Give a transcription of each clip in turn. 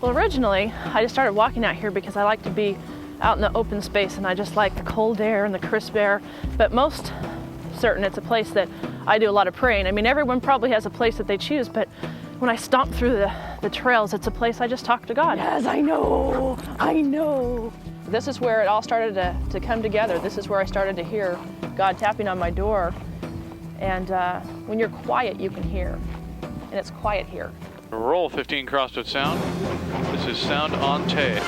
Well, originally, I just started walking out here because I like to be out in the open space and I just like the cold air and the crisp air. But most certain it's a place that I do a lot of praying. I mean, everyone probably has a place that they choose, but when I stomp through the trails, it's a place I just talk to God. Yes, I know, I know. This is where it all started to come together. This is where I started to hear God tapping on my door. And when you're quiet, you can hear. And it's quiet here. Roll 15 crossroad sound. This is sound on tape.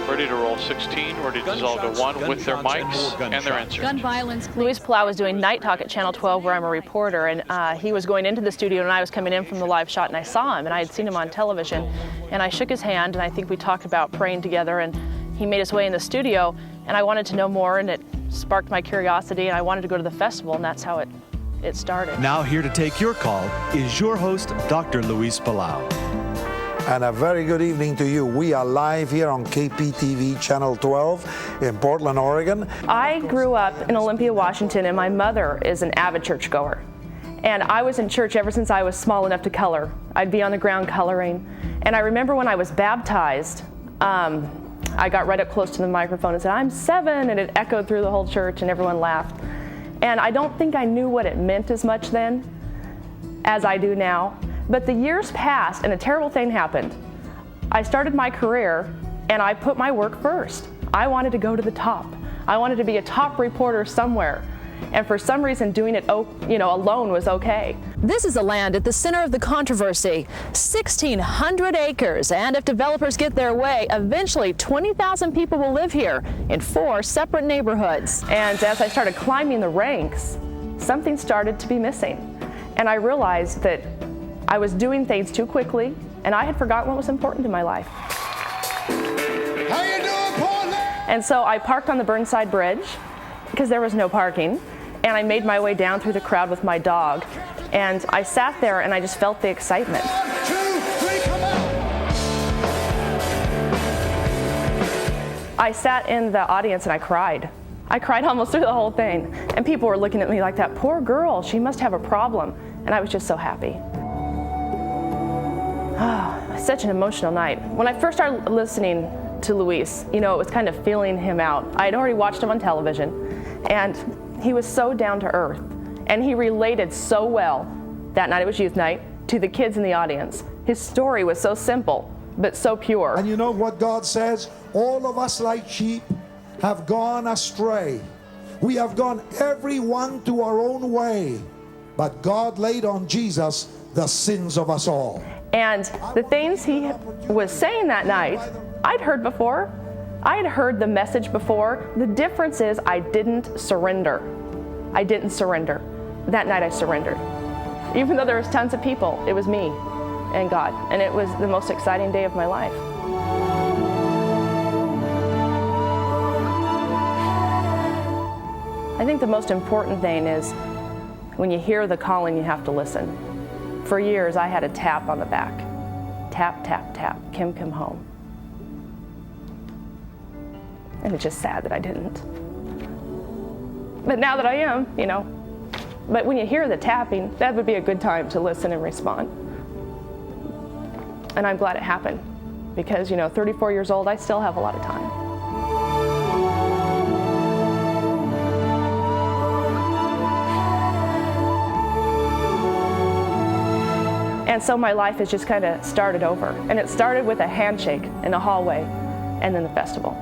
Ready to roll 16, ready to dissolve to 1 with their mics and their inserts. Gun violence. Luis Palau was doing Night Talk at Channel 12 where I'm a reporter, and he was going into the studio and I was coming in from the live shot and I saw him and I had seen him on television and I shook his hand and I think we talked about praying together and he made his way in the studio and I wanted to know more and it sparked my curiosity and I wanted to go to the festival and that's how it started. Now here to take your call is your host, Dr. Luis Palau. And a very good evening to you. We are live here on KPTV Channel 12 in Portland, Oregon. I grew up in Olympia, Washington, and my mother is an avid churchgoer. And I was in church ever since I was small enough to color. I'd be on the ground coloring. And I remember when I was baptized, I got right up close to the microphone and said, "I'm 7," and it echoed through the whole church and everyone laughed. And I don't think I knew what it meant as much then as I do now. But the years passed and a terrible thing happened. I started my career and I put my work first. I wanted to go to the top. I wanted to be a top reporter somewhere. And for some reason doing it alone was okay. This is the land at the center of the controversy. 1,600 acres, and if developers get their way, eventually 20,000 people will live here in 4 separate neighborhoods. And as I started climbing the ranks, something started to be missing. And I realized that I was doing things too quickly, and I had forgotten what was important in my life. How you doing, Portland? And so I parked on the Burnside Bridge, because there was no parking, and I made my way down through the crowd with my dog. And I sat there and I just felt the excitement. 1, 2, 3, come out. I sat in the audience and I cried. I cried almost through the whole thing. And people were looking at me like, that poor girl, she must have a problem. And I was just so happy. Such an emotional night. When I first started listening to Luis, it was kind of feeling him out. I had already watched him on television, and he was so down to earth, and he related so well. That night, it was youth night, to the kids in the audience. His story was so simple, but so pure. And you know what God says? All of us like sheep have gone astray. We have gone every one to our own way, but God laid on Jesus the sins of us all. And the things he was saying that night, I'd heard before. I'd heard the message before. The difference is I didn't surrender. I didn't surrender. That night I surrendered. Even though there was tons of people, it was me and God. And it was the most exciting day of my life. I think the most important thing is when you hear the calling, you have to listen. For years, I had a tap on the back. Tap, tap, tap. Kim, come home. And it's just sad that I didn't. But now that I am, But when you hear the tapping, that would be a good time to listen and respond. And I'm glad it happened. Because, 34 years old, I still have a lot of time. And so my life has just kind of started over. And it started with a handshake in the hallway and then the festival.